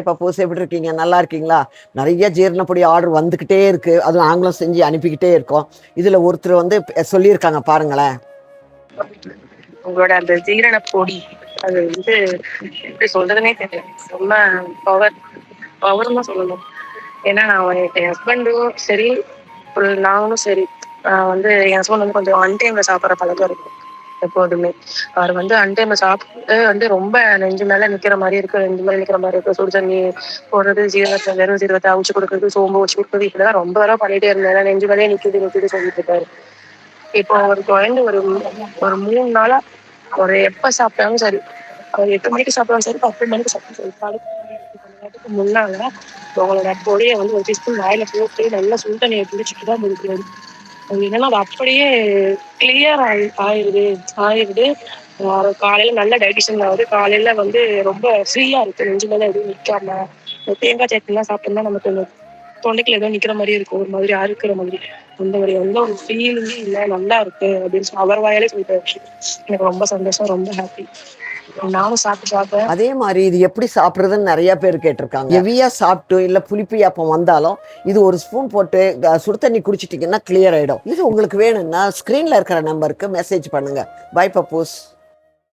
பப்போஸ், எப்படி இருக்கீங்க? நல்லா இருக்கீங்களா? நிறைய ஜீரணப்பொடி ஆர்டர் வந்துக்கிட்டே இருக்கு. அதுவும் நாங்களும் செஞ்சு அனுப்பிக்கிட்டே இருக்கோம். இதுல ஒருத்தர் வந்து சொல்லியிருக்காங்க பாருங்களேன். உங்களோட அந்த ஜீரண பொடி அது வந்து எப்படி சொல்றதுன்னே தெரியல. ரொம்ப பவர் பவர்னு தான் சொல்லணும். ஏன்னா நான் என் ஹஸ்பண்டும் சரி, நாங்களும் சரி, வந்து என் ஹஸ்பண்ட் வந்து கொஞ்சம் அன்டைம்ல சாப்பிட்ற பழக்கம் இருக்கும் எப்போதுமே. அவர் வந்து அன்டைம்ல சாப்பிட்டு வந்து ரொம்ப நெஞ்சு மேல நிக்கிற மாதிரி இருக்கு, நெஞ்சு மேல நிக்கிற மாதிரி இருக்கு, சுடு தண்ணி போடுறது, ஜீரகத்தை வெறும் ஜீரகத்தை அவிச்சு கொடுக்குறது, சோம்பு வச்சு கொடுக்குறது, இப்படிதான் ரொம்ப தடவை பண்ணிட்டே இருந்தேன். நெஞ்சு மேலே நிக்குது சொல்லிட்டு இருக்காரு. இப்போ அவருக்கு வந்து ஒரு ஒரு 3 நாளா ஒரு எப்ப சாப்பிட்டாலும் சரி, அவர் 8 மணிக்கு சாப்பிட்டாலும் சரி, 10 மணிக்கு சாப்பிட்டாலும் சரி, கொஞ்ச நேரத்துக்கு முன்னால உங்களோட பொடியை வந்து ஒரு டீஸ்பூன் வாயில போட்டு நல்லா சுடு தண்ணியை குடிச்சிட்டு தான் முடிக்கிறது. அது என்னன்னா அது அப்படியே கிளியர் ஆயிடுது. காலையில நல்ல டைஜஷன் ஆகுது. காலையில வந்து ரொம்ப ஃப்ரீயா இருக்கு, நெஞ்சு மேல எதுவும் நிக்காம. இந்த தேங்காய் சட்னிலாம் சாப்பிட்டோம்னா நமக்கு இந்த தொண்டைக்குள்ள ஏதோ நிக்கிற மாதிரி இருக்கும், ஒரு மாதிரி அறுக்கிற மாதிரி. அந்த மாதிரி எந்த ஒரு ஃபீலிங்கே இல்லை, நல்லா இருக்கு அப்படின்னு சொல்லி அவர் வாயாலே சொல்லிட்டு எனக்கு ரொம்ப சந்தோஷம், ரொம்ப ஹாப்பி. நானும் சாப்பிட்டு பார்த்தேன். அதே மாதிரி இது எப்படி சாப்பிட்றதுன்னு நிறைய பேர் கேட்டிருக்காங்க. ஹெவியா சாப்பிட்டு இல்லை புளிப்பு ஏப்பம் வந்தாலும் இது ஒரு ஸ்பூன் போட்டு சுடு தண்ணி குடிச்சிட்டிங்கன்னா கிளியர் ஆகிடும். இது உங்களுக்கு வேணும்னா ஸ்க்ரீனில் இருக்கிற நம்பருக்கு மெசேஜ் பண்ணுங்க. பை பப்போஸ்.